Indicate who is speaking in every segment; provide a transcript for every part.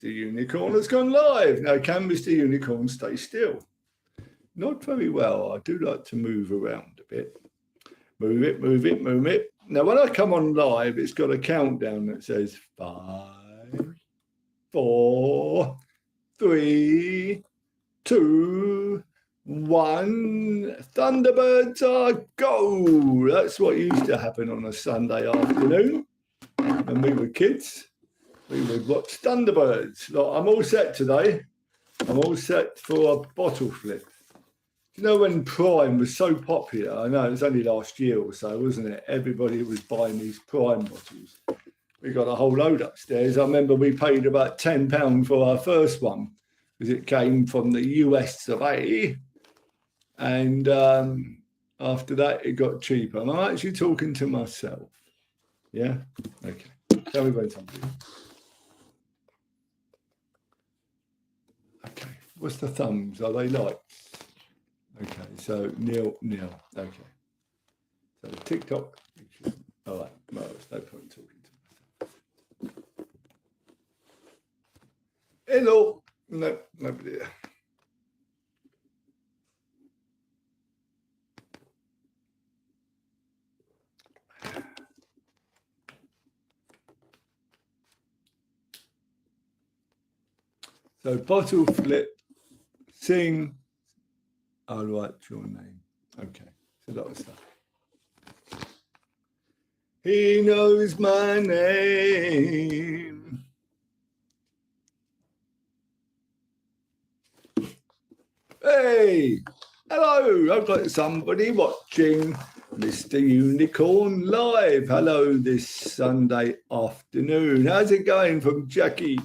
Speaker 1: Mr. Unicorn has gone live. Now, can Mr. Unicorn stay still? Not very well. I do like to move around a bit. Move it, move it, move it. Now, when I come on live, it's got a countdown that says 5, 4, 3, 2, 1. Thunderbirds are go. That's what used to happen on a Sunday afternoon when we were kids. We would watch Thunderbirds. Look, I'm all set today. I'm all set for a bottle flip. You know, when Prime was so popular, I know it was only last year or so, wasn't it? Everybody was buying these Prime bottles. We got a whole load upstairs. I remember we paid about £10 for our first one because it came from the US of A. And after that, it got cheaper. I'm actually talking to myself. Yeah? Okay. Tell me when something. Okay. What's the thumbs? Are they likes? Okay. So, nil. Okay. So, TikTok. All right. Well, there's no point talking to myself. Hello. No, nobody there. So, bottle flip, sing, I'll write your name. Okay, it's a lot of stuff. He knows my name. Hey, hello, I've got somebody watching Mr. Unicorn live. Hello this Sunday afternoon. How's it going from Jackie?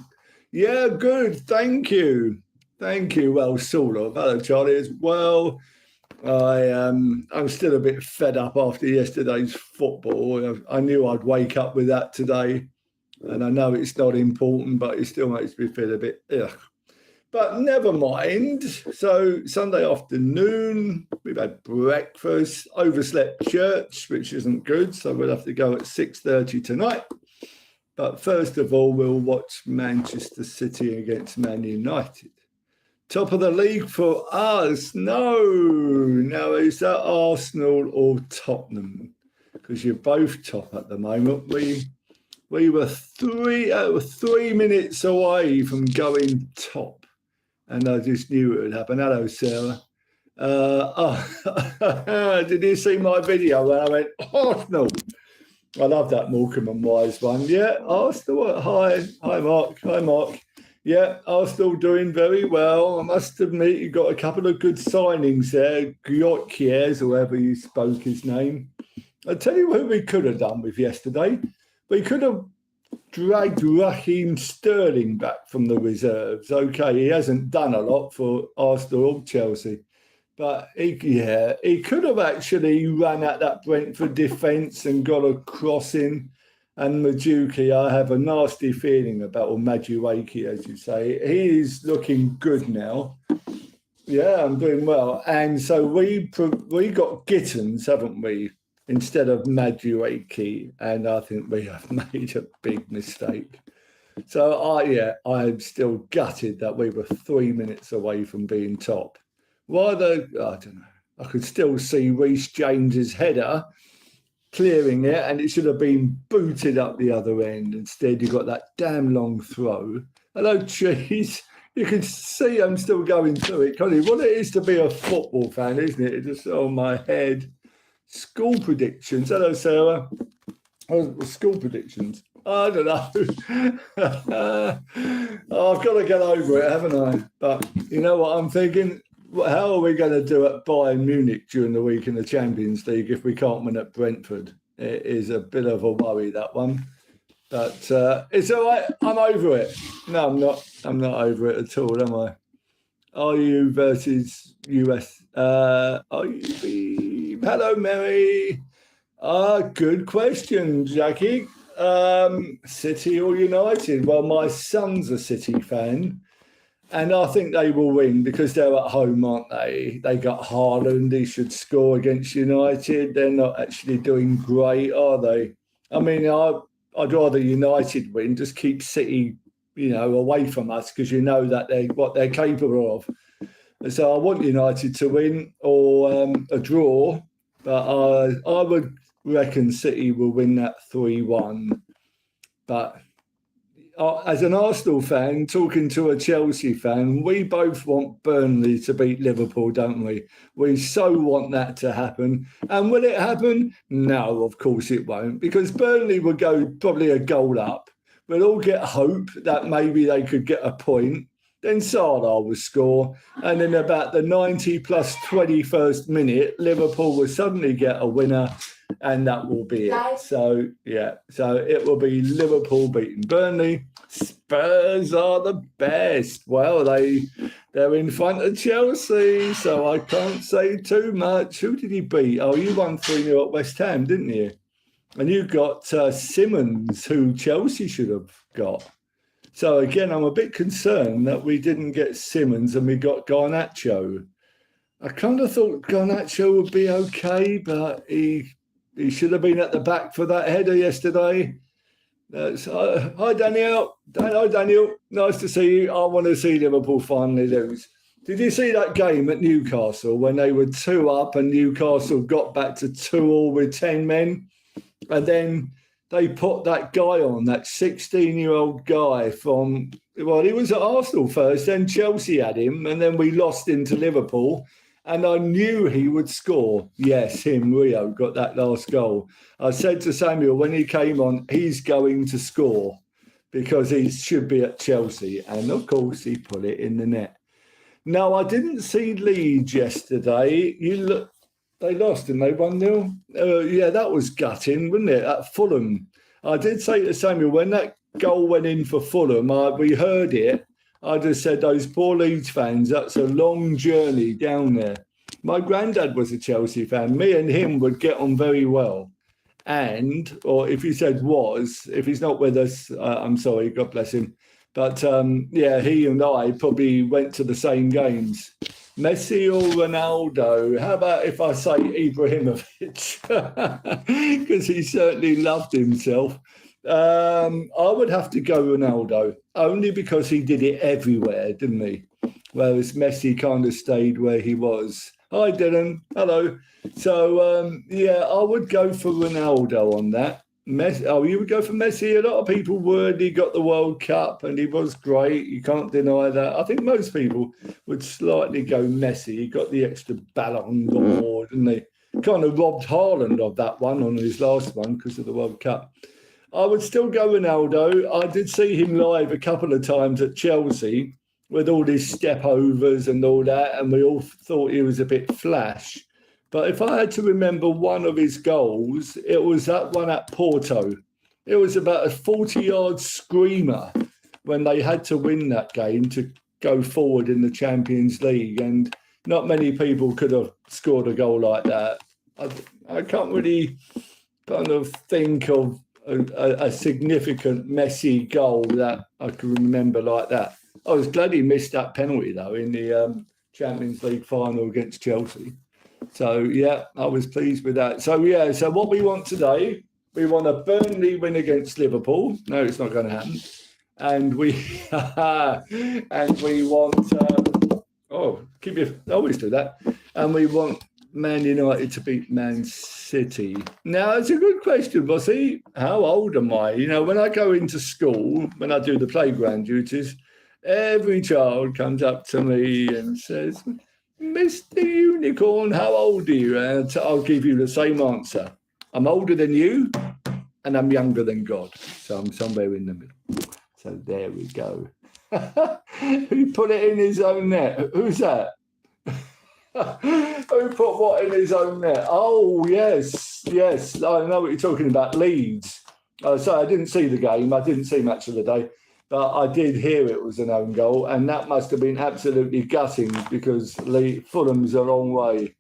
Speaker 1: Yeah, good. Thank you. Thank you. Well, sort of. Hello, Charlie, as well. I'm still a bit fed up after yesterday's football. I knew I'd wake up with that today. And I know it's not important, but it still makes me feel a bit ugh. But never mind. So Sunday afternoon, we've had breakfast, overslept church, which isn't good. So we'll have to go at 6:30 tonight. But first of all, we'll watch Manchester City against Man United. Top of the league for us? No. Now, is that Arsenal or Tottenham? Because you're both top at the moment. We were 3 minutes away from going top. And I just knew it would happen. Hello, Sarah. Did you see my video when I went, Arsenal? I love that Morecambe and Wise one. Yeah, Arsenal. Hi, Mark. Hi, Mark. Yeah, Arsenal doing very well. I must admit, you got a couple of good signings there. Gyökeres, whoever you spoke his name. I'll tell you who we could have done with yesterday. We could have dragged Raheem Sterling back from the reserves. Okay, he hasn't done a lot for Arsenal or Chelsea. But he could have actually run at that Brentford defence and got a crossing. And Madueke, I have a nasty feeling about, or Madueke, as you say. He is looking good now. Yeah, I'm doing well. And so we got Gittins, haven't we, instead of Madueke. And I think we have made a big mistake. So, I'm still gutted that we were 3 minutes away from being top. I don't know. I could still see Reece James's header clearing it, and it should have been booted up the other end. Instead, you got that damn long throw. Hello, Cheese. You can see I'm still going through it, can't you? What it is to be a football fan, isn't it? It's just on my head. School predictions. Hello, Sarah. School predictions. I don't know. I've got to get over it, haven't I? But you know what I'm thinking? How are we going to do at Bayern Munich during the week in the Champions League if we can't win at Brentford? It is a bit of a worry, that one. But it's all right. I'm over it. No, I'm not. I'm not over it at all, am I? RU versus US. RUB. Hello, Mary. Good question, Jackie. City or United? Well, my son's a City fan. And I think they will win because they're at home, aren't they? They got Haaland. He should score against United. They're not actually doing great, are they? I mean, I'd rather United win. Just keep City away from us because you know that what they're capable of. And so I want United to win or a draw, but I would reckon City will win that 3-1. But as an Arsenal fan, talking to a Chelsea fan, we both want Burnley to beat Liverpool, don't we? We so want that to happen. And will it happen? No, of course it won't, because Burnley will go probably a goal up. We'll all get hope that maybe they could get a point. Then Salah will score. And then about the 90 plus 21st minute, Liverpool will suddenly get a winner. And that will be it. So, so it will be Liverpool beating Burnley. Spurs are the best. Well, they're in front of Chelsea, so I can't say too much. Who did he beat? Oh, you won 3-0 at West Ham, didn't you? And you got Simmons, who Chelsea should have got. So, again, I'm a bit concerned that we didn't get Simmons and we got Garnacho. I kind of thought Garnacho would be okay, but he should have been at the back for that header yesterday. Hi, Daniel. Hi, Daniel. Nice to see you. I want to see Liverpool finally lose. Did you see that game at Newcastle when they were 2 up and Newcastle got back to 2-2 with 10 men? And then they put that guy on, that 16-year-old guy from, well, he was at Arsenal first, then Chelsea had him, and then we lost him to Liverpool. And I knew he would score. Yes, Rio got that last goal. I said to Samuel when he came on, he's going to score because he should be at Chelsea. And, of course, he put it in the net. No, I didn't see Leeds yesterday. They lost, didn't they? 1-0? Yeah, that was gutting, wasn't it? At Fulham. I did say to Samuel, when that goal went in for Fulham, we heard it. I just said, those poor Leeds fans, that's a long journey down there. My granddad was a Chelsea fan. Me and him would get on very well. And, or if he said was, if he's not with us, I'm sorry, God bless him. But, he and I probably went to the same games. Messi or Ronaldo? How about if I say Ibrahimovic? Because he certainly loved himself. I would have to go Ronaldo, only because he did it everywhere, didn't he? Whereas Messi kind of stayed where he was. Hi, Dylan. Hello. So, I would go for Ronaldo on that. You would go for Messi? A lot of people would. He got the World Cup and he was great. You can't deny that. I think most people would slightly go Messi. He got the extra Ballon d'Or, didn't he? Kind of robbed Haaland of that one on his last one because of the World Cup. I would still go Ronaldo. I did see him live a couple of times at Chelsea with all his step overs and all that, and we all thought he was a bit flash. But if I had to remember one of his goals, it was that one at Porto. It was about a 40-yard screamer when they had to win that game to go forward in the Champions League, and not many people could have scored a goal like that. I can't really kind of think of a significant Messi goal that I can remember like that. I was glad he missed that penalty, though, in the Champions League final against Chelsea. So, I was pleased with that. So, so what we want today, we want a Burnley win against Liverpool. No, it's not going to happen. And we want, always do that. And we want Man United to beat Man City. Now, it's a good question, Bossy. How old am I? When I go into school, when I do the playground duties, every child comes up to me and says, Mr. Unicorn, how old are you? And I'll give you the same answer. I'm older than you and I'm younger than God. So I'm somewhere in the middle. So there we go. Who put it in his own net? Who's that? Who put what in his own net? Oh, yes. I know what you're talking about. Leeds. So I didn't see the game. I didn't see much of the day. But I did hear it was an own goal, and that must have been absolutely gutting because Fulham's a long way.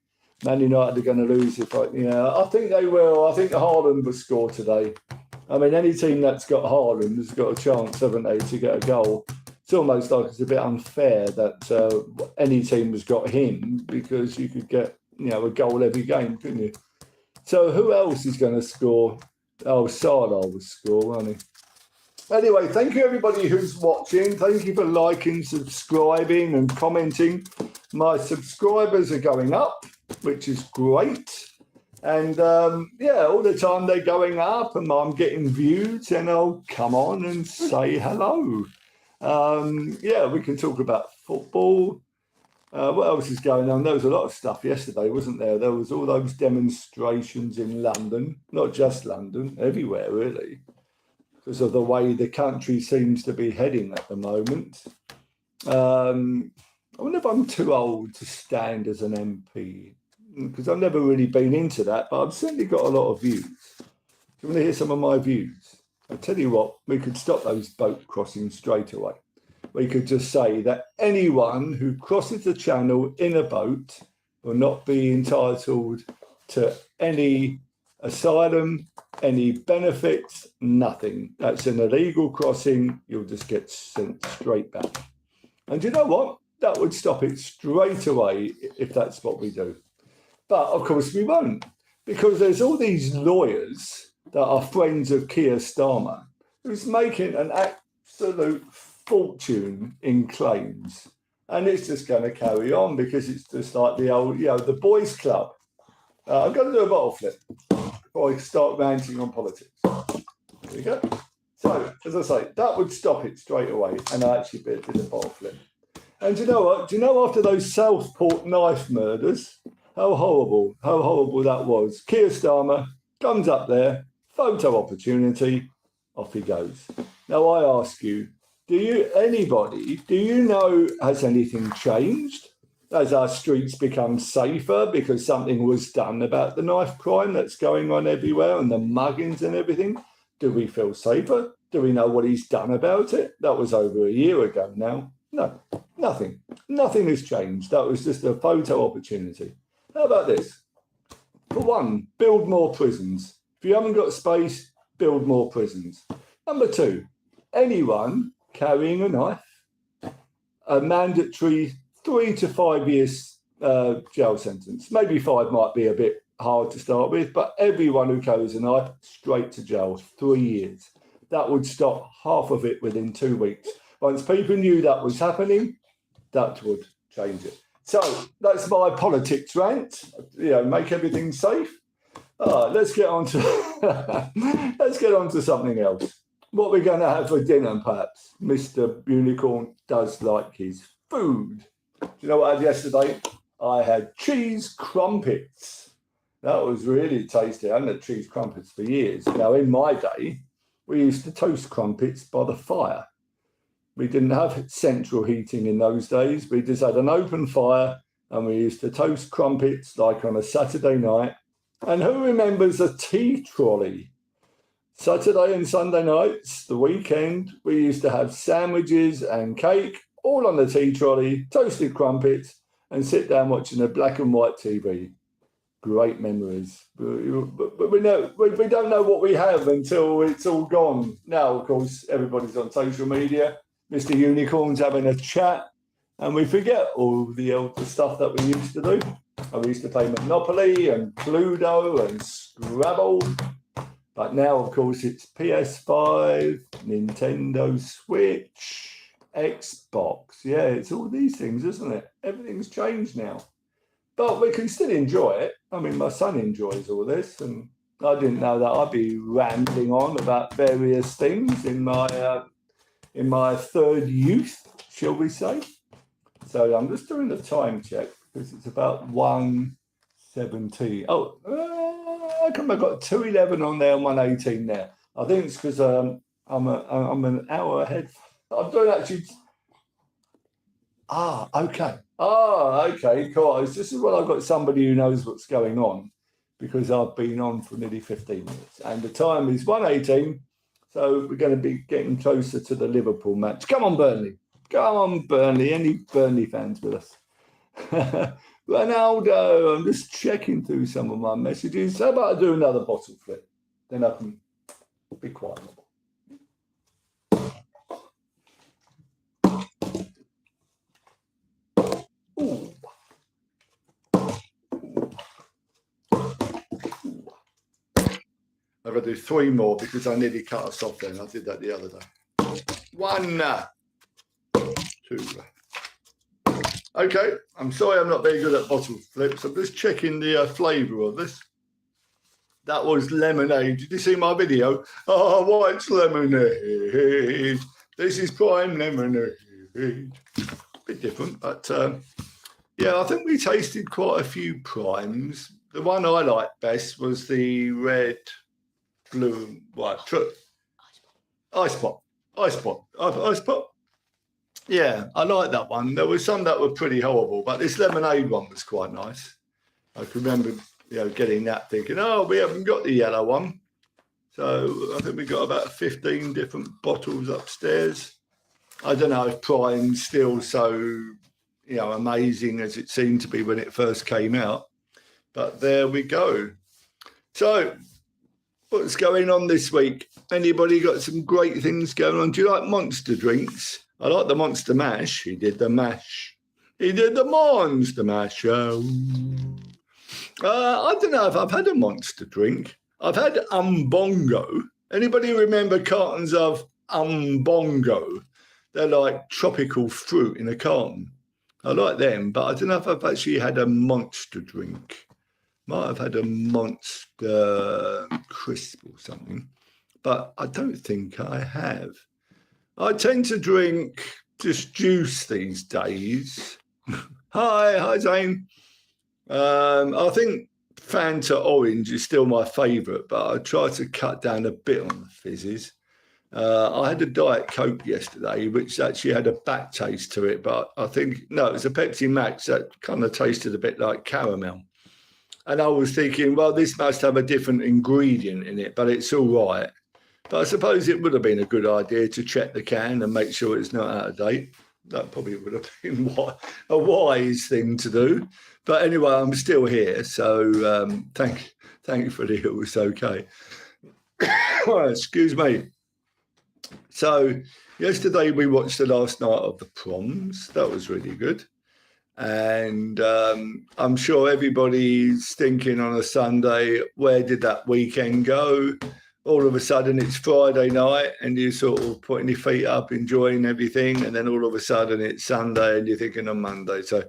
Speaker 1: Man United are going to lose I think they will. I think Haaland will score today. I mean, any team that's got Haaland has got a chance, haven't they, to get a goal. It's almost like it's a bit unfair that any team has got him because you could get, a goal every game, couldn't you? So who else is going to score? Oh, Salah will score, won't he? Anyway, thank you everybody who's watching. Thank you for liking, subscribing and commenting. My subscribers are going up, which is great. And yeah, all the time they're going up and I'm getting views and I'll come on and say hello. Yeah, we can talk about football. What else is going on? There was a lot of stuff yesterday, wasn't there? There was all those demonstrations in London, not just London, everywhere really, because of the way the country seems to be heading at the moment. I wonder if I'm too old to stand as an MP, because I've never really been into that, but I've certainly got a lot of views. Do you want to hear some of my views? I'll tell you what, we could stop those boat crossings straight away. We could just say that anyone who crosses the channel in a boat will not be entitled to any asylum, any benefits, nothing. That's an illegal crossing. You'll just get sent straight back. And you know what? That would stop it straight away if that's what we do. But of course we won't, because there's all these lawyers that are friends of Keir Starmer who's making an absolute fortune in claims. And it's just going to carry on because it's just like the old, the boys club. I'm going to do a bottle flip before I start ranting on politics. There we go. So, as I say, that would stop it straight away. And I actually did a bottle flip. And you know what? Do you know after those Southport knife murders, how horrible that was? Keir Starmer comes up there, photo opportunity, off he goes. Now I ask you, do you know, has anything changed? Has our streets become safer because something was done about the knife crime that's going on everywhere and the muggings and everything? Do we feel safer? Do we know what he's done about it? That was over a year ago now. No, nothing. Nothing has changed. That was just a photo opportunity. How about this? For one, build more prisons. If you haven't got space, build more prisons. Number two, anyone carrying a knife, a mandatory 3 to 5 years jail sentence. Maybe 5 might be a bit hard to start with, but everyone who carries a knife, straight to jail, 3 years. That would stop half of it within 2 weeks. Once people knew that was happening, that would change it. So that's my politics rant. Make everything safe. Let's get on to something else. What we're going to have for dinner, perhaps. Mr. Unicorn does like his food. Do you know what I had yesterday? I had cheese crumpets. That was really tasty. I hadn't had cheese crumpets for years. Now, in my day, we used to toast crumpets by the fire. We didn't have central heating in those days. We just had an open fire and we used to toast crumpets like on a Saturday night. And who remembers a tea trolley? Saturday and Sunday nights, the weekend, we used to have sandwiches and cake, all on the tea trolley, toasted crumpets, and sit down watching a black and white TV. Great memories. But we don't know what we have until it's all gone. Now, of course, everybody's on social media. Mr. Unicorn's having a chat, and we forget all the stuff that we used to do. And we used to play Monopoly and Cluedo and Scrabble. But now, of course, it's PS5, Nintendo Switch, Xbox. Yeah, it's all these things, isn't it? Everything's changed now. But we can still enjoy it. I mean, my son enjoys all this, and I didn't know that I'd be rambling on about various things in my third youth, shall we say. So I'm just doing the time check because it's about 1:17. How come I got 2:11 on there and 1:18 there? I think it's because I'm an hour ahead. I'm doing actually. Okay. Okay, cool. It's just well, I've got somebody who knows what's going on because I've been on for nearly 15 minutes, and the time is 1:18. So we're going to be getting closer to the Liverpool match. Come on, Burnley. Come on, Burnley. Any Burnley fans with us? Ronaldo, I'm just checking through some of my messages. How about I do another bottle flip? Then I can be quiet. Ooh. got to do 3 more because I nearly cut us off then. I did that the other day. 1, 2. Okay, I'm sorry I'm not very good at bottle flips. I'm just checking the flavour of this. That was lemonade. Did you see my video? Oh, white's lemonade. This is prime lemonade. Bit different, but yeah, I think we tasted quite a few primes. The one I liked best was the red, blue, white, ice pop. Yeah, I like that one. There were some that were pretty horrible, but this lemonade one was quite nice. I can remember, getting that, thinking, oh, we haven't got the yellow one. So I think we got about 15 different bottles upstairs. I don't know if Prime's still so, amazing as it seemed to be when it first came out. But there we go. So what's going on this week? Anybody got some great things going on? Do you like Monster drinks? I like the Monster Mash. He did the mash. He did the Monster Mash. I don't know if I've had a Monster drink. I've had Umbongo. Anybody remember cartons of Umbongo? They're like tropical fruit in a carton. I like them, but I don't know if I've actually had a Monster drink. Might have had a Monster crisp or something, but I don't think I have. I tend to drink just juice these days. Hi, Zane. I think Fanta Orange is still my favourite, but I try to cut down a bit on the fizzes. I had a Diet Coke yesterday, which actually had a back taste to it, but I think, no, it was a Pepsi Max that kind of tasted a bit like caramel. And I was thinking, well, this must have a different ingredient in it, but it's all right. But I suppose it would have been a good idea to check the can and make sure it's not out of date. That probably would have been a wise thing to do. But anyway, I'm still here, so thankfully it was okay. Excuse me. So yesterday we watched the last night of the Proms. That was really good. And I'm sure everybody's thinking on a Sunday, where did that weekend go? All of a sudden it's Friday night and you're sort of putting your feet up, enjoying everything. And then all of a sudden it's Sunday and you're thinking on Monday. So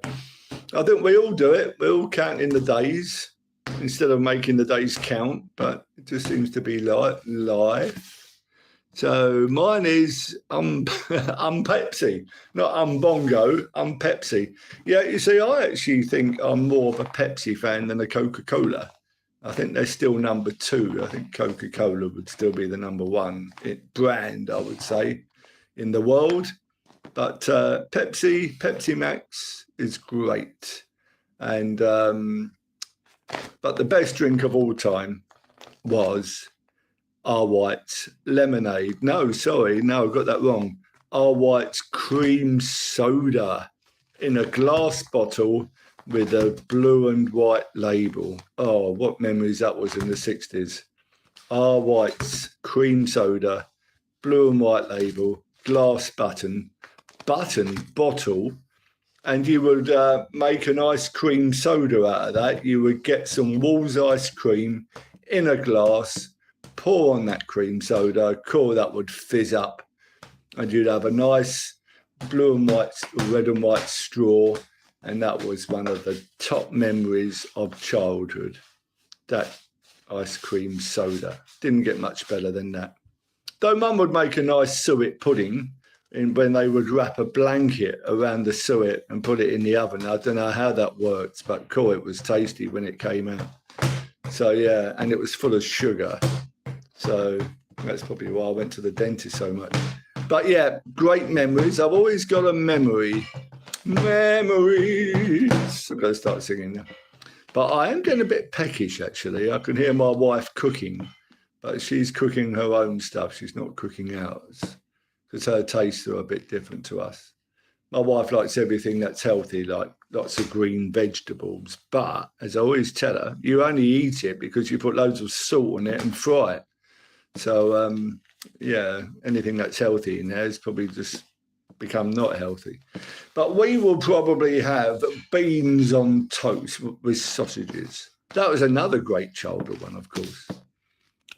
Speaker 1: I think we all do it. We're all counting the days instead of making the days count, but it just seems to be like life. So mine is Pepsi, not Umbongo, Pepsi. Yeah, you see, I actually think I'm more of a Pepsi fan than a Coca-Cola. I think they're still number 2. I think Coca-Cola would still be the number 1 brand, I would say, in the world. But Pepsi Max is great. And but the best drink of all time was R. White's lemonade. No, sorry, no, I got that wrong. R. White's cream soda in a glass bottle with a blue and white label. Oh, what memories that was in the 60s. R. White's cream soda, blue and white label, glass bottle, and you would make an ice cream soda out of that. You would get some Wall's ice cream in a glass, pour on that cream soda, that would fizz up, and you'd have a nice blue and white, red and white straw. And that was one of the top memories of childhood, that ice cream soda. Didn't get much better than that. Though Mum would make a nice suet pudding when they would wrap a blanket around the suet and put it in the oven. I don't know how that works, but it was tasty when it came out. So, yeah, and it was full of sugar. So that's probably why I went to the dentist so much. But, yeah, great memories. I've always got a memories. I've got to start singing now. But I am getting a bit peckish, actually. I can hear my wife cooking, but she's cooking her own stuff. She's not cooking ours because her tastes are a bit different to us. My wife likes everything that's healthy, like lots of green vegetables. But as I always tell her, you only eat it because you put loads of salt on it and fry it. So, yeah, anything that's healthy in there is probably just become not healthy. But we will probably have beans on toast with sausages. That was another great childhood one, of course.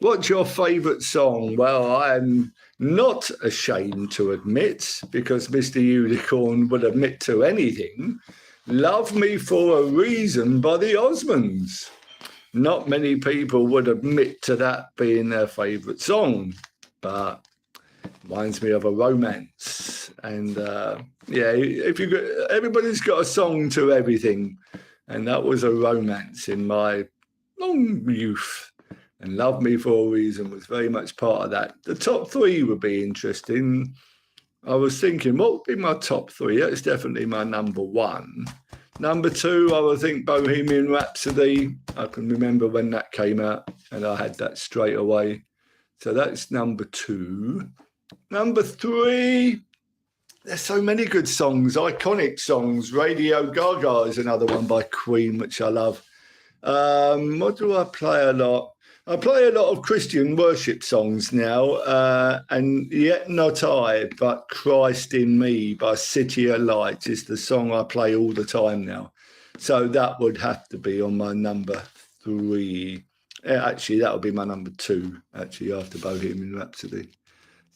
Speaker 1: What's your favourite song? Well, I'm not ashamed to admit, because Mr. Unicorn would admit to anything, Love Me for a Reason by the Osmonds. Not many people would admit to that being their favourite song, but reminds me of a romance. And everybody's got a song to everything, and that was a romance in my long youth. And Love Me for a Reason was very much part of that. The top three would be interesting. I was thinking, what would be my top three? That's definitely my number one. Number two, I would think Bohemian Rhapsody. I can remember when that came out, and I had that straight away. So that's number two. Number three, there's so many good songs, iconic songs. Radio Gaga is another one by Queen, which I love. What do I play a lot? I play a lot of Christian worship songs now, and Yet Not I, But Christ in Me by City of Lights is the song I play all the time now. So that would have to be on my number three. Actually, that would be my number two, actually, after Bohemian Rhapsody.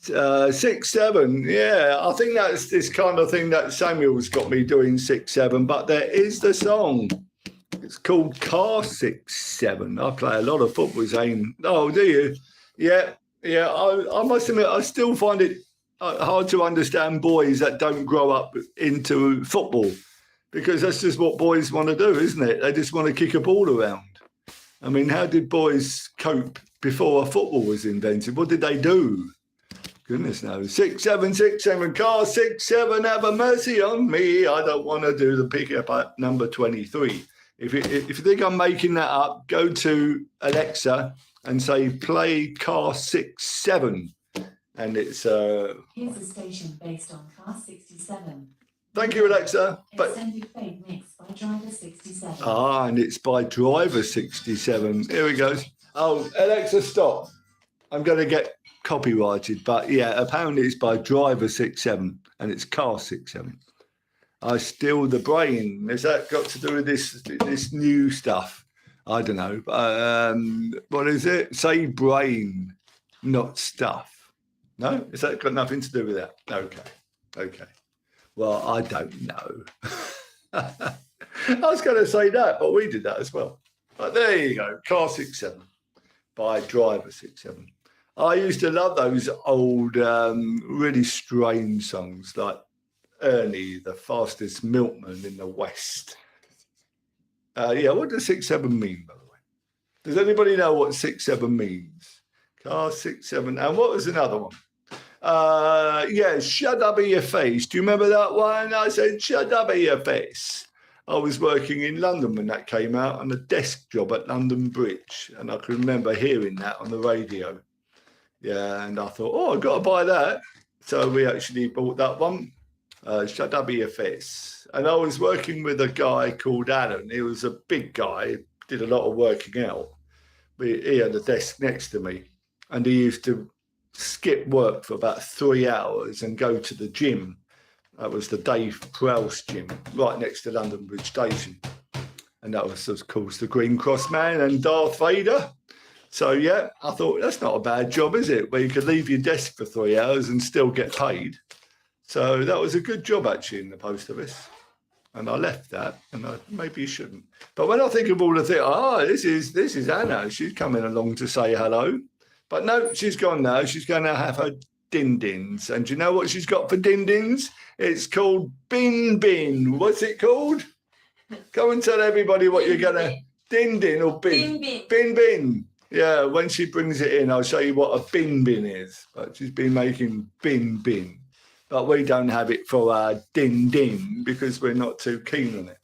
Speaker 1: 6, 7, yeah, I think that's this kind of thing that Samuel's got me doing 6, 7, but there is the song. It's called Car 6, 7. I play a lot of football saying, oh, do you? Yeah. I must admit, I still find it hard to understand boys that don't grow up into football, because that's just what boys want to do, isn't it? They just want to kick a ball around. I mean, how did boys cope before football was invented? What did they do? Goodness knows. 6, 7, 6, 7. Car 6, 7. Have a mercy on me. I don't want to do the pick up at number 23. If you think I'm making that up, go to Alexa and say, play Car 6, 7. And it's...
Speaker 2: Here's a station based on Car 67.
Speaker 1: Thank you, Alexa.
Speaker 2: Extended Fade Mix by Driver 67.
Speaker 1: Ah, and it's by Driver 67. Here we go. Oh, Alexa, stop. I'm going to get copyrighted. But yeah, apparently it's by Driver 67 and it's Car 67. I steal the brain. Has that got to do with this new stuff? I don't know. What is it? Say brain, not stuff. No? Has that got nothing to do with that? Okay. Well, I don't know. I was going to say that, but we did that as well. But there you go. Car 67 by Driver 67. I used to love those old, really strange songs like Ernie, the fastest milkman in the West. What does 67 mean, by the way? Does anybody know what 67 means? Car 67. And what was another one? Shut up in your face. Do you remember that one? I said, shut up in your face. I was working in London when that came out on a desk job at London Bridge. And I can remember hearing that on the radio. Yeah, and I thought, I've got to buy that. So we actually bought that one. Shut up in your face. And I was working with a guy called Alan. He was a big guy, did a lot of working out. He had a desk next to me. And he used to skip work for about 3 hours and go to the gym. That was the Dave Prowse gym, right next to London Bridge Station. And that was, of course, the Green Cross Man and Darth Vader. So, yeah, I thought, that's not a bad job, is it? Where you could leave your desk for 3 hours and still get paid. So that was a good job, actually, in the post office. And I left that, and maybe you shouldn't. But when I think of all the things, this is Anna. She's coming along to say hello. But no, she's gone now. She's going to have her din-dins. And do you know what she's got for din-dins? It's called bin bin. What's it called? Go and tell everybody what you're going to... Din-din or bin? Bin bin. Yeah, when she brings it in, I'll show you what a bin bin is. But she's been making bin bin. But we don't have it for our din-din because we're not too keen on it.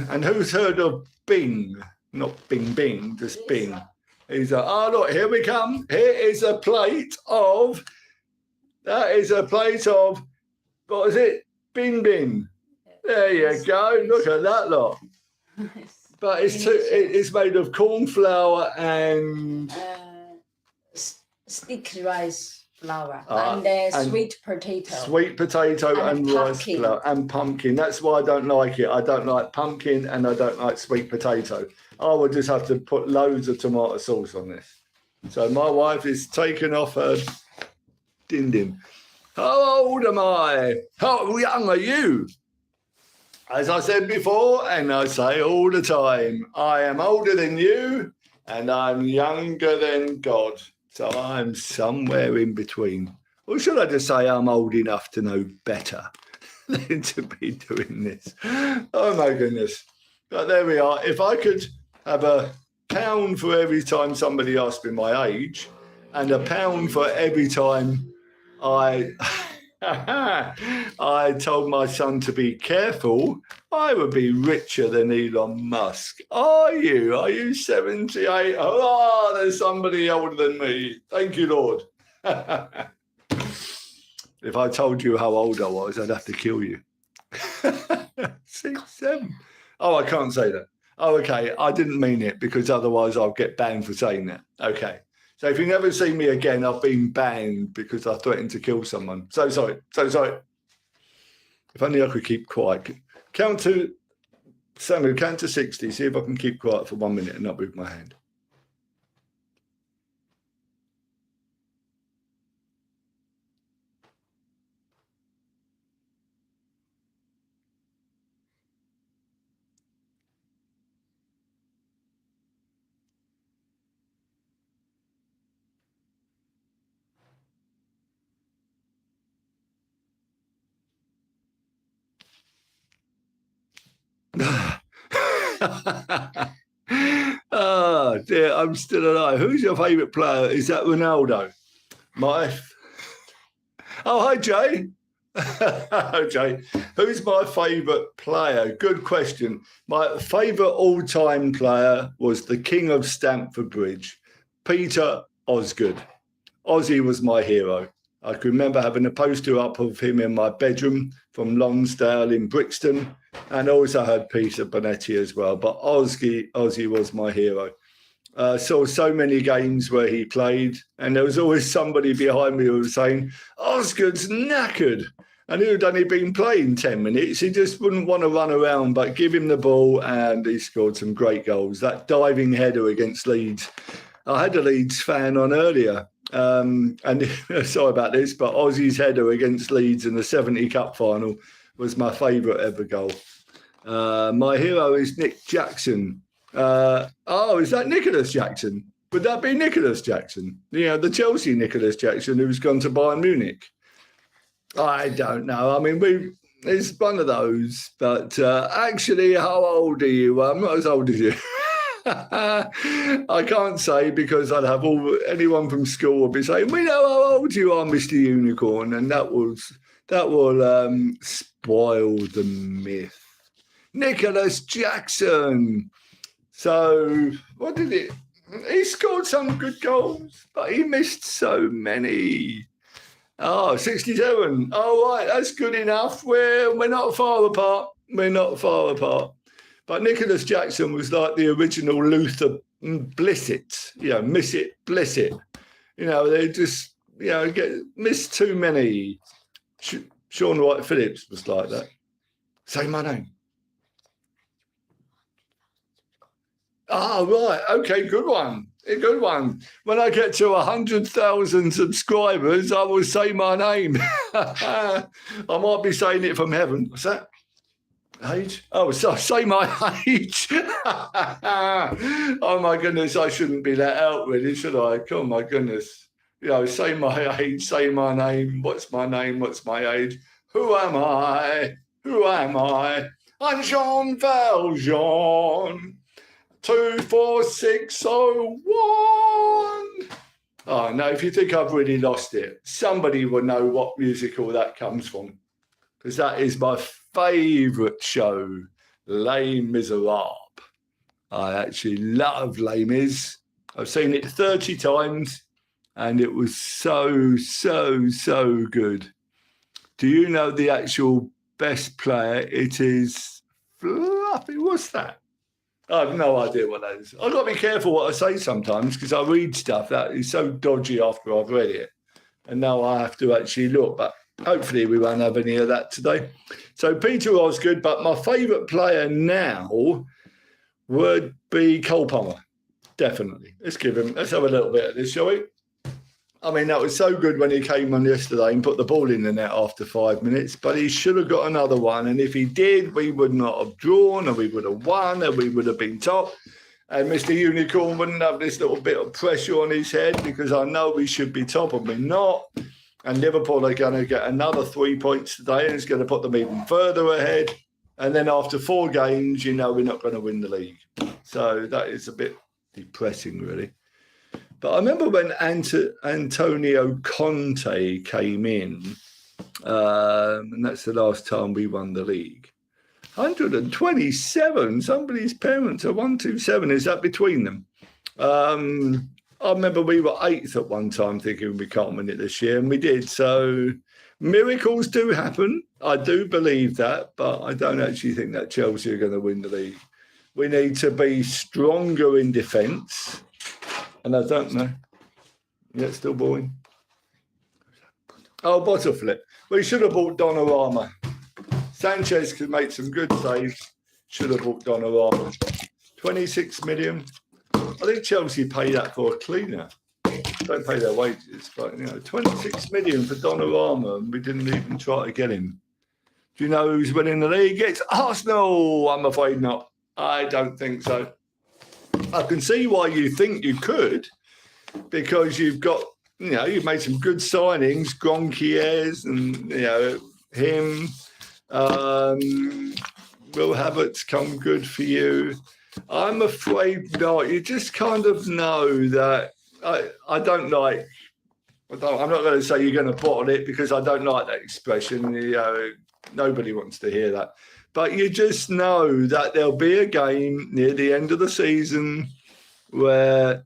Speaker 1: And who's heard of Bing? Not Bing Bing, just Bing. He's like, look, here we come. Here is a plate of, what is it? Bin Bin. There you go. Look at that lot. But it's made of corn flour and...
Speaker 3: sticky rice flour and sweet potato.
Speaker 1: Sweet potato and rice flour and pumpkin. That's why I don't like it. I don't like pumpkin and I don't like sweet potato. I would just have to put loads of tomato sauce on this. So my wife is taking off her din. How old am I? How young are you? As I said before, and I say all the time, I am older than you and I'm younger than God. So I'm somewhere in between. Or should I just say I'm old enough to know better than to be doing this? Oh my goodness. But there we are. If I could have £1 for every time somebody asked me my age and £1 for every time I told my son to be careful, I would be richer than Elon Musk. Are you? Are you 78? Oh, there's somebody older than me. Thank you, Lord. If I told you how old I was, I'd have to kill you. 6, 7. Oh, I can't say that. Oh, okay. I didn't mean it because otherwise I'll get banned for saying that. Okay. So if you never see me again, I've been banned because I threatened to kill someone. So sorry. If only I could keep quiet. Samuel, count to 60. See if I can keep quiet for 1 minute and not move my hand. Oh dear, I'm still alive. Who's your favourite player? Is that Ronaldo? Oh, hi Jay. Oh, Jay. Who's my favourite player? Good question. My favourite all-time player was the King of Stamford Bridge, Peter Osgood. Ozzy was my hero. I can remember having a poster up of him in my bedroom from Lonsdale in Brixton, and also had Peter Bonetti as well. But Ozzy was my hero. Saw so many games where he played, and there was always somebody behind me who was saying, Osgood's knackered. And he had only been playing 10 minutes. He just wouldn't want to run around, but give him the ball, and he scored some great goals. That diving header against Leeds. I had a Leeds fan on earlier. And sorry about this, but Ozzy's header against Leeds in the 70 Cup final was my favourite ever goal. My hero is Nick Jackson. Is that Nicholas Jackson? Would that be Nicholas Jackson? You know, the Chelsea Nicholas Jackson who's gone to Bayern Munich. I don't know. I mean, it's one of those. But actually, how old are you? I'm not as old as you. I can't say because I'd have anyone from school will be saying, we know how old you are, Mr. Unicorn, and that will spoil the myth. Nicholas Jackson. So what did it? He scored some good goals, but he missed so many. 67. All right, that's good enough. We're not far apart. We're not far apart. But Nicholas Jackson was like the original Luther Blissett, miss it, bliss it. They just, miss too many. Sean Wright Phillips was like that. Say my name. Right. Okay, good one. A good one. When I get to 100,000 subscribers, I will say my name. I might be saying it from heaven. What's that? Age? Oh, so say my age. Oh my goodness, I shouldn't be let out really, should I? Oh my goodness. Say my age, say my name. What's my name? What's my age? Who am I? Who am I? I'm Jean Valjean. 24601. Oh no, if you think I've really lost it, somebody will know what musical that comes from. Because that is my favourite show, Les Miserables. I actually love Les Mis. I've seen it 30 times and it was so, so, so good. Do you know the actual best player? It is Fluffy. What's that? I have no idea what that is. I've got to be careful what I say sometimes because I read stuff that is so dodgy after I've read it. And now I have to actually look, but hopefully we won't have any of that today. So Peter Osgood, but my favourite player now would be Cole Palmer. definitely. Let's have a little bit of this, shall we? I mean, that was so good when he came on yesterday and put the ball in the net after 5 minutes, but he should have got another one. And if he did, we would not have drawn, and we would have won, and we would have been top. And Mr. Unicorn wouldn't have this little bit of pressure on his head, because I know we should be top and we're not. And Liverpool are going to get another 3 points today, and it's going to put them even further ahead. And then after 4 games, you know we're not going to win the league. So that is a bit depressing, really. But I remember when Antonio Conte came in, and that's the last time we won the league. 127. Somebody's parents are 127. Is that between them? I remember we were 8th at one time, thinking we can't win it this year, and we did. So miracles do happen. I do believe that, but I don't actually think that Chelsea are going to win the league. We need to be stronger in defence. And I don't know. Yeah, it's still boring. Oh, bottle flip. We should have bought Donnarumma. Sanchez could make some good saves. Should have bought Donnarumma. 26 million. I think Chelsea pay that for a cleaner. Don't pay their wages, but 26 million for Donnarumma, and we didn't even try to get him. Do you know who's winning the league? It's Arsenal. I'm afraid not. I don't think so. I can see why you think you could, because you've got, you've made some good signings, Gronkiers and, him. Will Havertz come good for you? I'm afraid not. You just kind of know that I don't like, I'm not going to say you're going to bottle it, because I don't like that expression. Nobody wants to hear that. But you just know that there'll be a game near the end of the season where,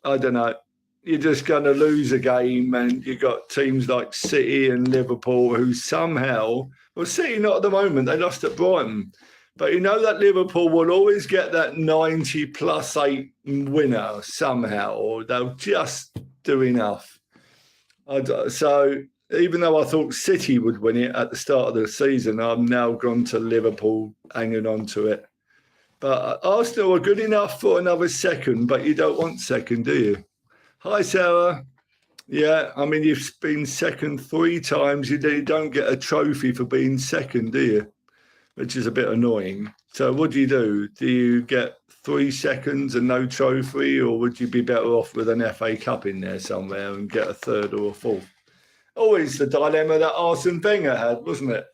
Speaker 1: I don't know, you're just going to lose a game, and you've got teams like City and Liverpool who somehow, well, City not at the moment, they lost at Brighton. But you know that Liverpool will always get that 90+8 winner somehow, or they'll just do enough. So even though I thought City would win it at the start of the season, I've now gone to Liverpool, hanging on to it. But Arsenal are good enough for another second, but you don't want second, do you? Hi, Sarah. Yeah, I mean, you've been second 3 times. You don't get a trophy for being second, do you? Which is a bit annoying. So what do? Do you get 3 seconds and no trophy, or would you be better off with an FA Cup in there somewhere and get a 3rd or a 4th? Always the dilemma that Arsene Wenger had, wasn't it?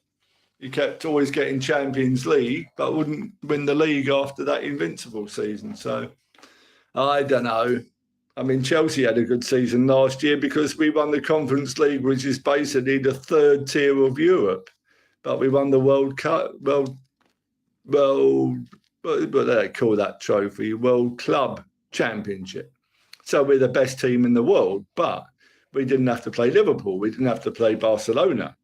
Speaker 1: He kept always getting Champions League, but wouldn't win the league after that invincible season. So I don't know. I mean, Chelsea had a good season last year because we won the Conference League, which is basically the 3rd tier of Europe. But we won the World Cup, what do they call that trophy? World Club Championship. So we're the best team in the world, but we didn't have to play Liverpool. We didn't have to play Barcelona.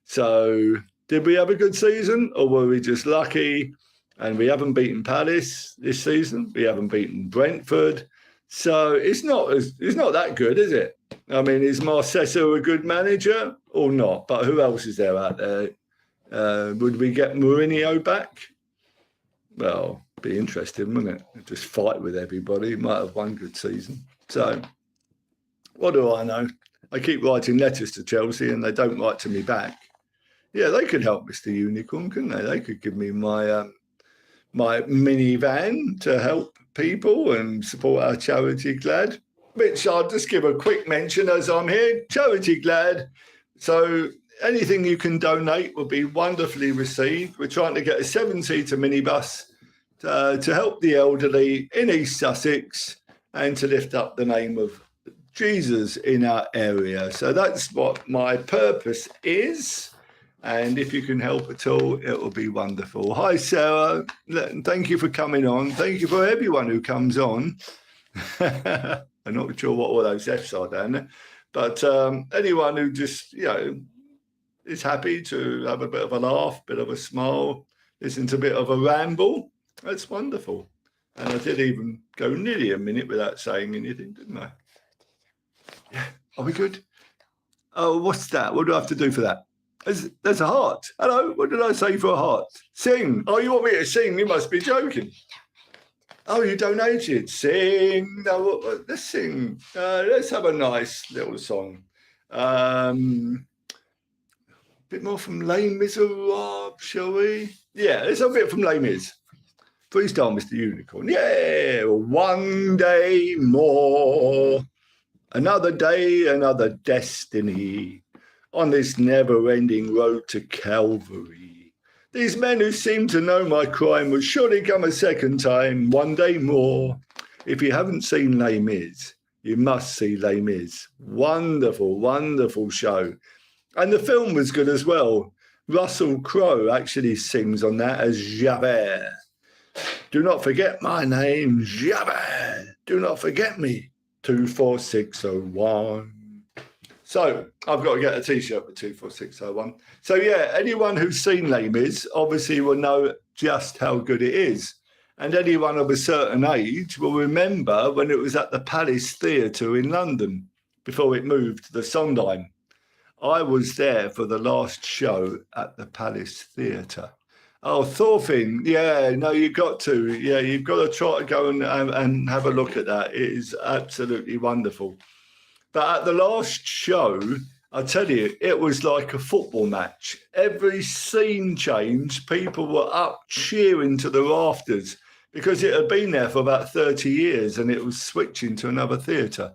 Speaker 1: So did we have a good season, or were we just lucky? And we haven't beaten Palace this season. We haven't beaten Brentford. So it's not that good, is it? I mean, is Marcelo a good manager or not? But who else is there out there? Would we get Mourinho back? Well, be interesting, wouldn't it? Just fight with everybody. Might have one good season. So what do I know? I keep writing letters to Chelsea and they don't write to me back. Yeah, they could help Mr. Unicorn, couldn't they? They could give me my my minivan to help people and support our Charity Glad, which I'll just give a quick mention as I'm here. Charity Glad. So anything you can donate will be wonderfully received. We're trying to get a 7-seater minibus to help the elderly in East Sussex and to lift up the name of Jesus in our area. So that's what my purpose is. And if you can help at all, it will be wonderful. Hi, Sarah. Thank you for coming on. Thank you for everyone who comes on. I'm not sure what all those F's are down there. But anyone who just, is happy to have a bit of a laugh, bit of a smile, listen to a bit of a ramble, that's wonderful. And I did even go nearly a minute without saying anything, didn't I? Yeah. Are we good? Oh, what's that? What do I have to do for that? There's a heart. Hello, what did I say for a heart? Sing. Oh, you want me to sing? You must be joking. Oh, you donated. Sing. No, let's sing. Let's have a nice little song. Bit more from Les Miserables, shall we? Yeah, let's have a bit from Les Mis. Freestyle, Mr. Unicorn. Yeah, one day more. Another day, another destiny on this never-ending road to Calvary. These men who seem to know my crime will surely come a second time, one day more. If you haven't seen Les Mis, you must see Les Mis. Wonderful, wonderful show. And the film was good as well. Russell Crowe actually sings on that as Javert. Do not forget my name, Javert. Do not forget me, 24601. So I've got to get a T-shirt with 24601. So yeah, anyone who's seen Les Mis obviously will know just how good it is. And anyone of a certain age will remember when it was at the Palace Theatre in London before it moved to the Sondheim. I was there for the last show at the Palace Theatre. Oh, Thorfinn, yeah, no, you've got to. Yeah, you've got to try to go and have a look at that. It is absolutely wonderful. But at the last show, I tell you, it was like a football match. Every scene change, people were up cheering to the rafters because it had been there for about 30 years and it was switching to another theatre.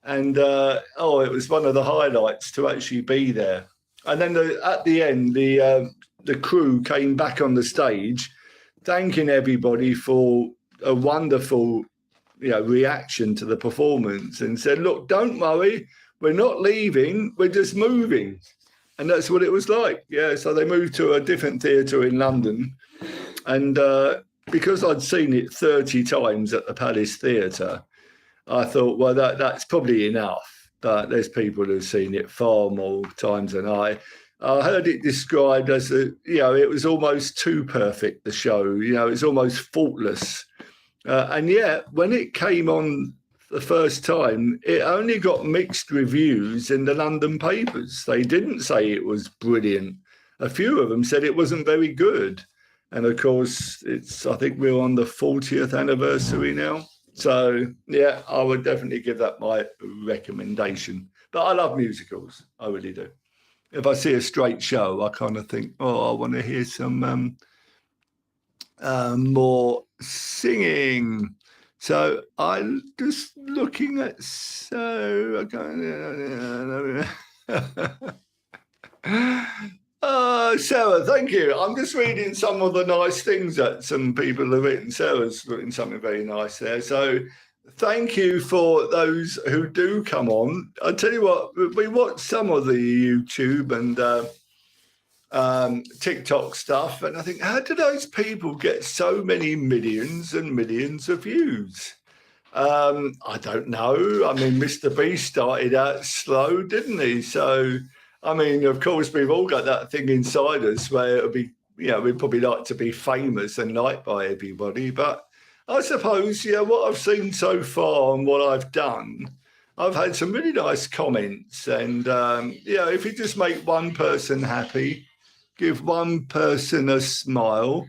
Speaker 1: And, it was one of the highlights to actually be there. And then at the end, the crew came back on the stage, thanking everybody for a wonderful, reaction to the performance, and said, "Look, don't worry, we're not leaving, we're just moving." And that's what it was like. Yeah, so they moved to a different theatre in London, and because I'd seen it 30 times at the Palace Theatre, I thought, well, that's probably enough. But there's people who've seen it far more times than I. I heard it described as it was almost too perfect, the show. It's almost faultless. And yet, when it came on the first time, it only got mixed reviews in the London papers. They didn't say it was brilliant. A few of them said it wasn't very good. And of course, I think we're on the 40th anniversary now. So, yeah, I would definitely give that my recommendation. But I love musicals. I really do. If I see a straight show, I kind of think, I want to hear some more singing. So I'm just looking at Sarah. Sarah, thank you. I'm just reading some of the nice things that some people have written. Sarah's written something very nice there. So thank you for those who do come on. I tell you what, we watch some of the YouTube and TikTok stuff, and I think, how do those people get so many millions and millions of views? I don't know. I mean, Mr. Beast started out slow, didn't he? So, I mean, of course, we've all got that thing inside us where it'll be, we'd probably like to be famous and liked by everybody. But I suppose, what I've seen so far and what I've done, I've had some really nice comments. And, if you just make one person happy, give one person a smile,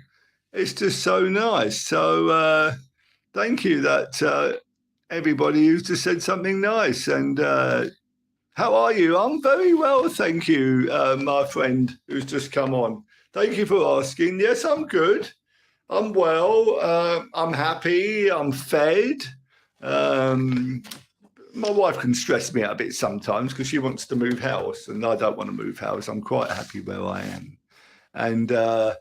Speaker 1: it's just so nice. So thank you that everybody who's just said something nice. And how are you? I'm very well, thank you, my friend who's just come on. Thank you for asking. Yes, I'm good. I'm well. I'm happy. I'm fed. My wife can stress me out a bit sometimes because she wants to move house and I don't want to move house. I'm quite happy where I am. And so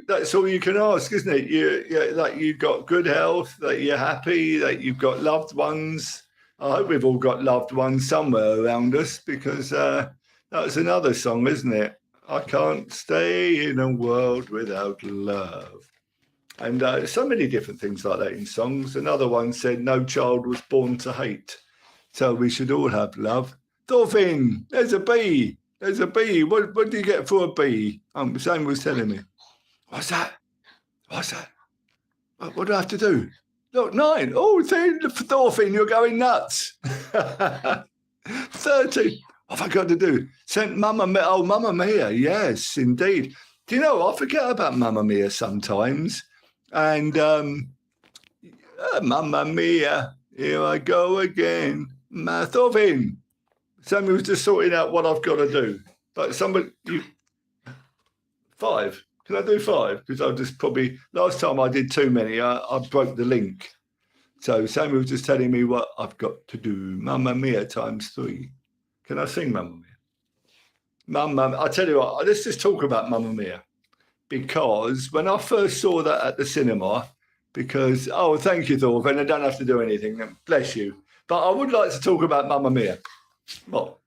Speaker 1: that's all you can ask, isn't it? That you've got good health, that you're happy, that you've got loved ones. I hope we've all got loved ones somewhere around us, because that's another song, isn't it? I can't stay in a world without love. And so many different things like that in songs. Another one said, no child was born to hate, so we should all have love. Thorfinn, there's a bee. There's a bee. What do you get for a bee? Sam was telling me. What's that? What's that? What do I have to do? Look, 9. Oh, Thorfinn, you're going nuts. 30. What have I got to do? Sent Mamma Mia. Oh, Mamma Mia. Yes, indeed. Do you know, I forget about Mamma Mia sometimes. And Mamma Mia, here I go again. Thorfinn. Somebody was just sorting out what I've got to do. But somebody, 5. Can I do 5? Because I'll just probably, last time I did too many, I broke the link. So Samuel was just telling me what I've got to do. Mamma Mia times 3. Can I sing Mamma Mia? Mamma, I tell you what, let's just talk about Mamma Mia. Because when I first saw that at the cinema, oh, thank you, Thorfinn, I don't have to do anything, bless you. But I would like to talk about Mamma Mia. Well,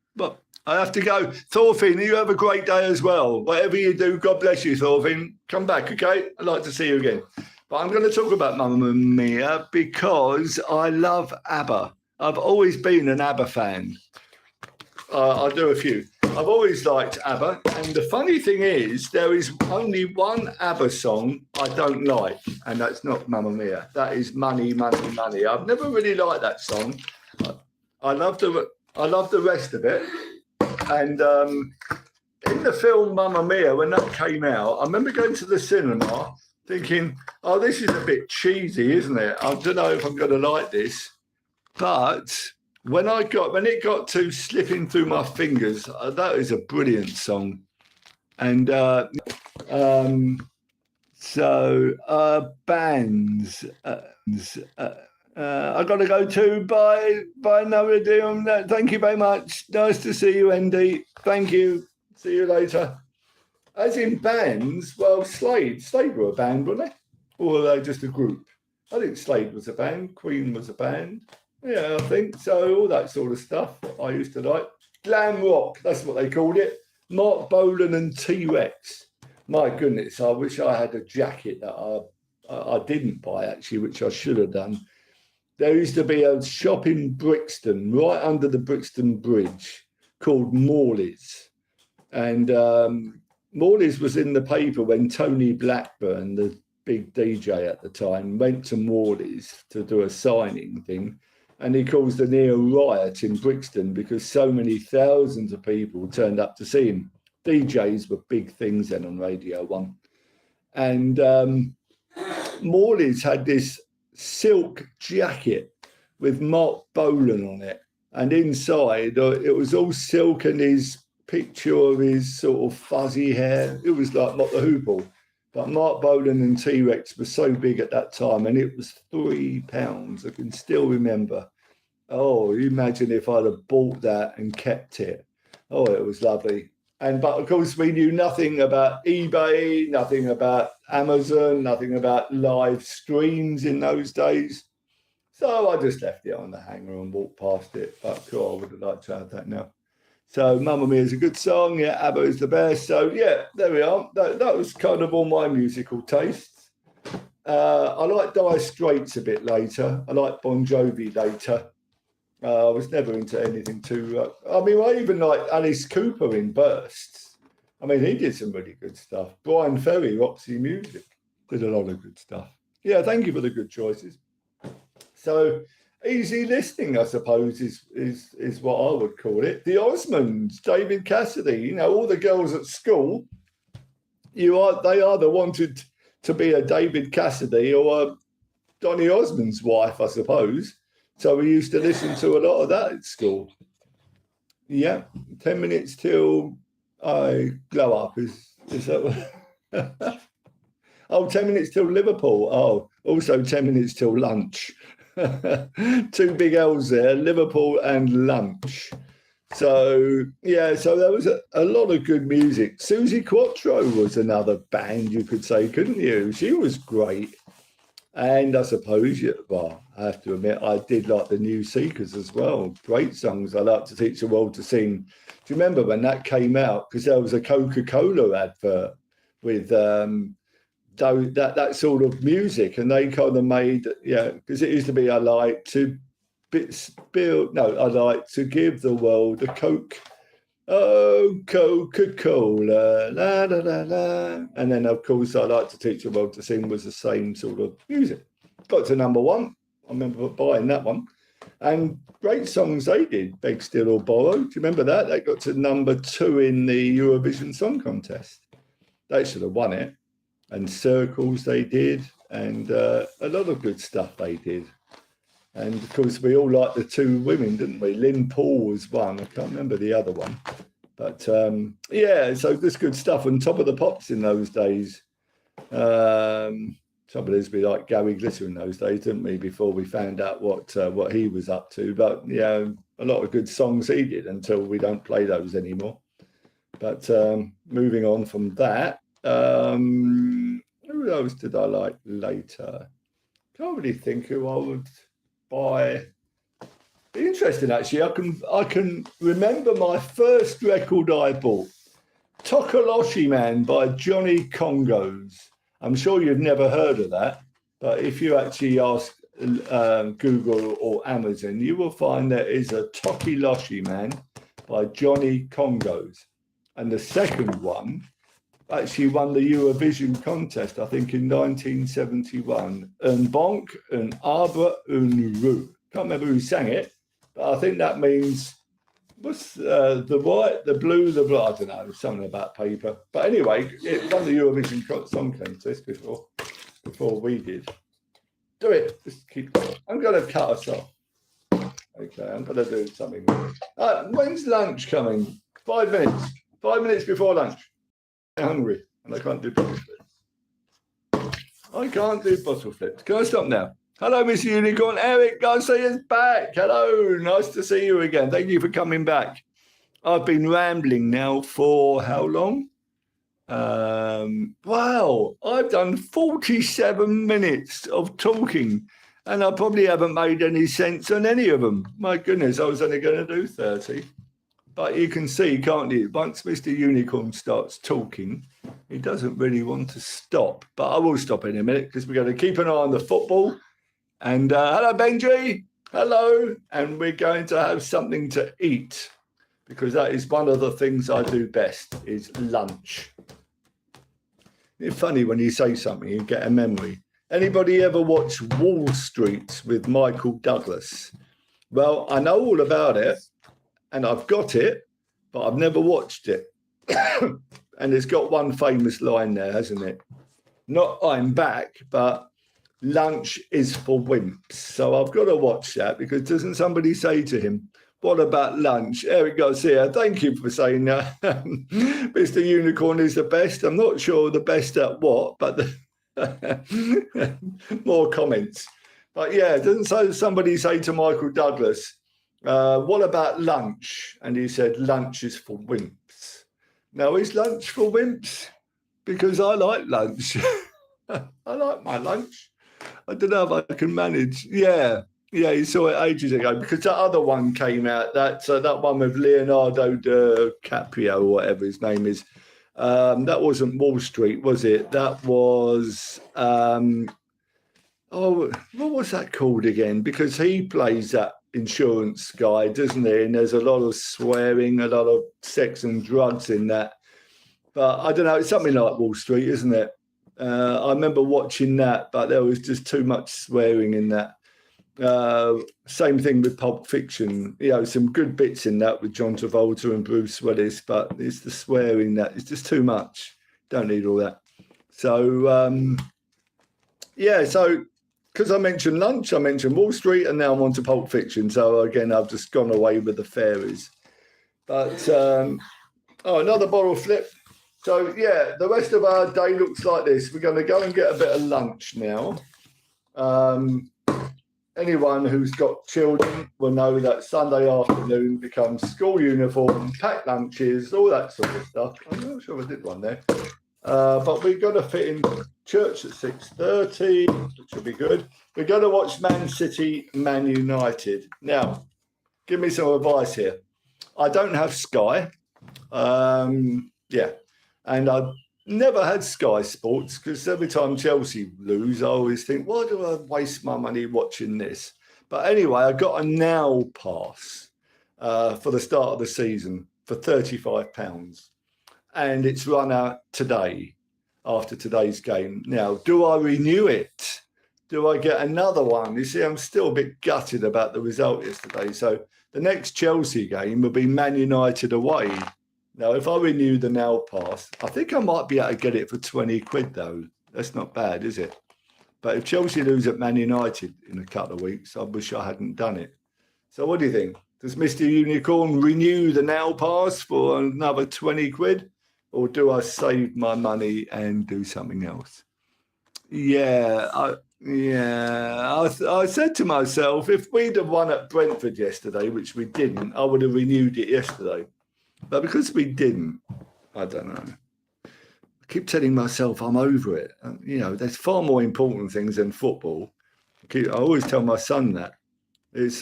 Speaker 1: I have to go. Thorfinn, you have a great day as well. Whatever you do, God bless you, Thorfinn. Come back, okay? I'd like to see you again. But I'm going to talk about Mamma Mia because I love ABBA. I've always been an ABBA fan. I do a few. I've always liked ABBA. And the funny thing is, there is only one ABBA song I don't like, and that's not Mamma Mia. That is Money, Money, Money. I've never really liked that song. I love the rest of it. And in the film Mamma Mia, when that came out, I remember going to the cinema thinking, oh, this is a bit cheesy, isn't it? I don't know if I'm going to like this. But when it got to Slipping Through My Fingers, that is a brilliant song. And bands. I've got to go to by Noah Dion. Thank you very much. Nice to see you, Andy. Thank you. See you later. As in bands, well, Slade were a band, weren't they? Or were they just a group? I think Slade was a band. Queen was a band. Yeah, I think so. All that sort of stuff I used to like. Glam rock, that's what they called it. Mark Bolan and T-Rex. My goodness, I wish I had a jacket that I didn't buy, actually, which I should have done. There used to be a shop in Brixton, right under the Brixton Bridge, called Morley's. And Morley's was in the paper when Tony Blackburn, the big DJ at the time, went to Morley's to do a signing thing. And he caused a near riot in Brixton because so many thousands of people turned up to see him. DJs were big things then on Radio 1. And Morley's had this silk jacket with Mark Bolan on it, and inside it was all silk, and his picture of his sort of fuzzy hair, it was like Mott the Hoople. But Mark Bolan and T-Rex were so big at that time, and it was £3. I can still remember. Oh, you imagine if I'd have bought that and kept it. Oh, it was lovely. But of course, we knew nothing about eBay, nothing about Amazon, nothing about live streams in those days. So I just left it on the hanger and walked past it. But cool, I would have liked to have that now. So Mamma Mia is a good song. Yeah, ABBA is the best. So yeah, there we are. That was kind of all my musical tastes. I like Dire Straits a bit later. I like Bon Jovi later. I was never into anything too... I even like Alice Cooper in Bursts. I mean, he did some really good stuff. Brian Ferry, Roxy Music, did a lot of good stuff. Yeah, thank you for the good choices. So, easy listening, I suppose, is what I would call it. The Osmonds, David Cassidy, all the girls at school, they either wanted to be a David Cassidy or a Donny Osmond's wife, I suppose. So we used to listen to a lot of that at school. Yeah, 10 minutes till I glow up. Is that what? Oh, 10 minutes till Liverpool. Oh, also 10 minutes till lunch. 2 big L's there, Liverpool and lunch. So, yeah, so there was a lot of good music. Susie Quattro was another band, you could say, couldn't you? She was great. And I suppose, I have to admit, I did like the New Seekers as well. Great songs. I like to teach the world to sing. Do you remember when that came out? Because there was a Coca-Cola advert with that sort of music, and they kind of made, because it used to be, I like to give the world a Coke. Oh, Coca-Cola, la, la, la, la. And then, of course, I like to teach the world to sing was the same sort of music. Got to number 1. I remember buying that one. And great songs they did, Beg, Steal or Borrow. Do you remember that? They got to number 2 in the Eurovision Song Contest. They should have won it. and Circles they did, and a lot of good stuff they did. And of course, we all liked the two women, didn't we? Lynn Paul was one. I can't remember the other one. But yeah, so this good stuff on Top of the Pops in those days. Some of us be like Gary Glitter in those days, didn't we? Before we found out what he was up to. But yeah, a lot of good songs he did until we don't play those anymore. But moving on from that, who else did I like later? Can't really think who I would buy. Interesting, actually. I can remember my first record I bought, Tokoloshi Man by Johnny Congos. I'm sure you've never heard of that, but if you actually ask Google or Amazon, you will find there is a Tokoloshi Man by Johnny Congos. And the second one actually won the Eurovision contest, I think in 1971. Un Bonk, Un Arbre, Un Rue. Can't remember who sang it, but I think that means, what's the white, the blue, the blue, I don't know, something about paper. But anyway, it won the Eurovision Song Contest before we did. Do it. Just keep going. I'm going to cut us off. Okay, I'm going to do something. When's lunch coming? 5 minutes. 5 minutes before lunch. I'm hungry and I can't do bottle flips. I can't do bottle flips. Can I stop now? Hello, Mr. Unicorn. Eric Garcia is back. Hello. Nice to see you again. Thank you for coming back. I've been rambling now for how long? Wow. I've done 47 minutes of talking and I probably haven't made any sense on any of them. My goodness, I was only going to do 30. But you can see, can't you? Once Mr. Unicorn starts talking, he doesn't really want to stop. But I will stop in a minute because we're going to keep an eye on the football. And hello, Benji. Hello. And we're going to have something to eat because that is one of the things I do best is lunch. It's funny when you say something, you get a memory. Anybody ever watch Wall Street with Michael Douglas? Well, I know all about it. And I've got it, but I've never watched it. And it's got one famous line there, hasn't it? Not I'm back, but lunch is for wimps. So I've got to watch that because doesn't somebody say to him, what about lunch? Eric Garcia, thank you for saying that. Mr. Unicorn is the best. I'm not sure the best at what, but more comments. But yeah, doesn't somebody say to Michael Douglas, what about lunch? And he said, lunch is for wimps. Now, is lunch for wimps? Because I like lunch. I like my lunch. I don't know if I can manage. Yeah, you saw it ages ago because that other one came out, that one with Leonardo DiCaprio, or whatever his name is. That wasn't Wall Street, was it? That was, what was that called again? Because he plays that insurance guy, doesn't he? And there's a lot of swearing, a lot of sex and drugs in that. But I don't know, it's something like Wall Street, isn't it? I remember watching that, but there was just too much swearing in that. Same thing with Pulp Fiction. You know, some good bits in that with John Travolta and Bruce Willis, but it's the swearing that it's just too much. Don't need all that. So, so because I mentioned lunch, I mentioned Wall Street, and now I'm on to Pulp Fiction. So again, I've just gone away with the fairies. But, another bottle flip. So, yeah, the rest of our day looks like this. We're going to go and get a bit of lunch now. Anyone who's got children will know that Sunday afternoon becomes school uniform, packed lunches, all that sort of stuff. I'm not sure I did one there. But we've got to fit in church at 6:30, which will be good. We're going to watch Man City, Man United. Now, give me some advice here. I don't have Sky. And I've never had Sky Sports because every time Chelsea lose, I always think, why do I waste my money watching this? But anyway, I got a Now Pass for the start of the season for £35. And it's run out today after today's game. Now, do I renew it? Do I get another one? You see, I'm still a bit gutted about the result yesterday. So the next Chelsea game will be Man United away. Now, if I renew the Now Pass, I think I might be able to get it for 20 quid, though. That's not bad, is it? But if Chelsea lose at Man United in a couple of weeks, I wish I hadn't done it. So what do you think? Does Mr. Unicorn renew the Now Pass for another 20 quid? Or do I save my money and do something else? I said to myself, if we'd have won at Brentford yesterday, which we didn't, I would have renewed it yesterday. But because we didn't, I don't know. I keep telling myself I'm over it. There's far more important things than football. I always tell my son that. It's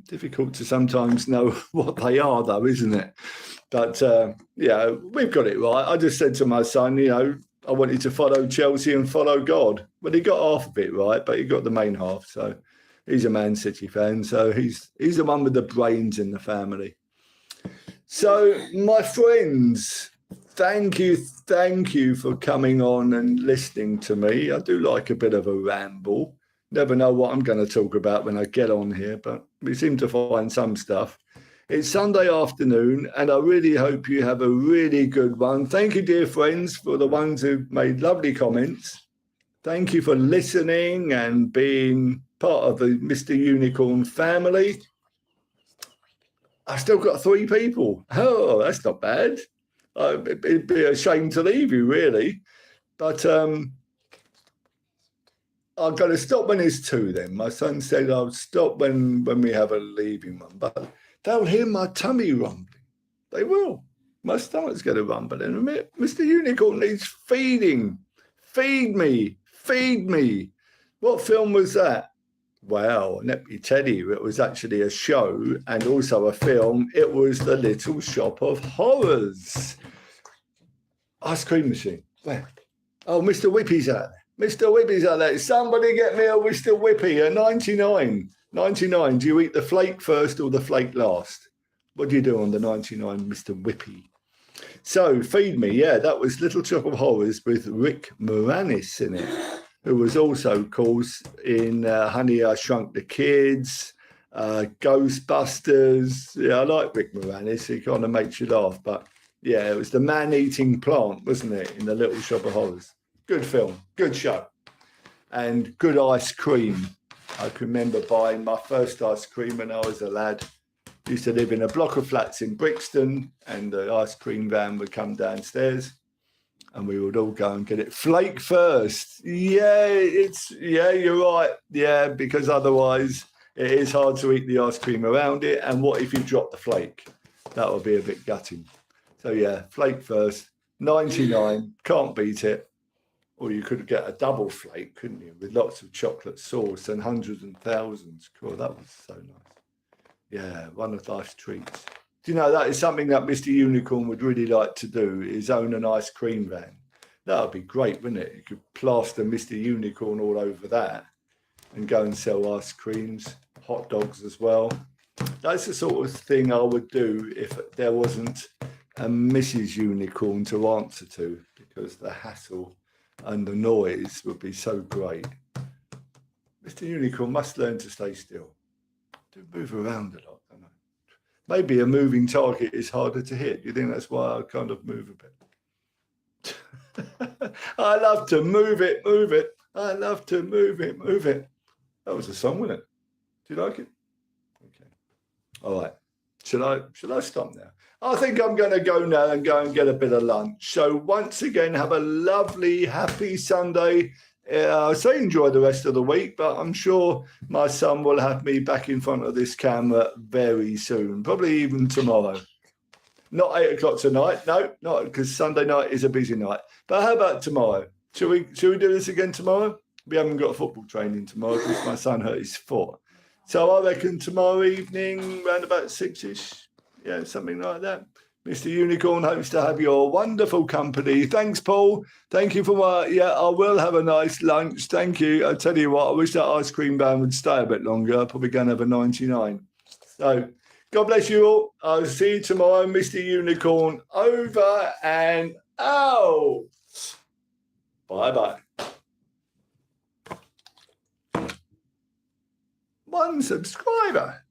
Speaker 1: difficult to sometimes know what they are, though, isn't it? But, we've got it right. I just said to my son, I wanted to follow Chelsea and follow God. Well, he got half of it right, but he got the main half. So he's a Man City fan. So he's the one with the brains in the family. So, my friends, thank you for coming on and listening to me. I do like a bit of a ramble. Never know what I'm going to talk about when I get on here, but we seem to find some stuff. It's Sunday afternoon, and I really hope you have a really good one. Thank you, dear friends, for the ones who've made lovely comments. Thank you for listening and being part of the Mr. Unicorn family. I've still got 3 people. Oh, that's not bad. It'd be a shame to leave you, really. But I'm going to stop when it's 2 then. My son said I'll stop when we have a leaving one. But they'll hear my tummy rumbling. They will. My stomach's going to rumble in a minute. Mr. Unicorn needs feeding. Feed me. Feed me. What film was that? Well, let me tell you, it was actually a show and also a film. It was The Little Shop of Horrors. Ice cream machine. Where? Oh, Mr. Whippy's out there. Mr. Whippy's out there. Somebody get me a Mr. Whippy, a 99. 99. Do you eat the flake first or the flake last? What do you do on the 99, Mr. Whippy? So, feed me. Yeah, that was Little Shop of Horrors with Rick Moranis in it, who was also, of course, in Honey, I Shrunk the Kids, Ghostbusters. Yeah, I like Rick Moranis. He kind of makes you laugh. But, yeah, it was the man-eating plant, wasn't it, in The Little Shop of Horrors. Good film, good show. And good ice cream. I can remember buying my first ice cream when I was a lad. I used to live in a block of flats in Brixton, and the ice cream van would come downstairs. And we would all go and get it. Flake first. Yeah, you're right. Yeah, because otherwise it is hard to eat the ice cream around it. And what if you drop the flake? That would be a bit gutting. So yeah, flake first. 99, can't beat it. Or you could get a double flake, couldn't you? With lots of chocolate sauce and hundreds and thousands. Cool, that was so nice. Yeah, one of life's treats. Do you know, that is something that Mr. Unicorn would really like to do, is own an ice cream van. That would be great, wouldn't it? You could plaster Mr. Unicorn all over that and go and sell ice creams, hot dogs as well. That's the sort of thing I would do if there wasn't a Mrs. Unicorn to answer to, because the hassle and the noise would be so great. Mr. Unicorn must learn to stay still. Do move around a lot, don't I? Maybe a moving target is harder to hit. Do you think that's why I kind of move a bit? I love to move it, move it. I love to move it, move it. That was a song, wasn't it? Do you like it? Okay. All right. Should I stop now? I think I'm going to go now and go and get a bit of lunch. So once again, have a lovely, happy Sunday. So enjoy the rest of the week, but I'm sure my son will have me back in front of this camera very soon, probably even tomorrow. Not 8 o'clock tonight. No, not because Sunday night is a busy night. But how about tomorrow? Should we do this again tomorrow? We haven't got football training tomorrow because my son hurt his foot. So I reckon tomorrow evening, around about 6ish, yeah, something like that. Mr. Unicorn hopes to have your wonderful company. Thanks, Paul. Thank you for I will have a nice lunch. Thank you. I tell you what, I wish that ice cream van would stay a bit longer. I'm probably going to have a 99. So God bless you all. I'll see you tomorrow. Mr. Unicorn over and out. Bye-bye. 1 subscriber.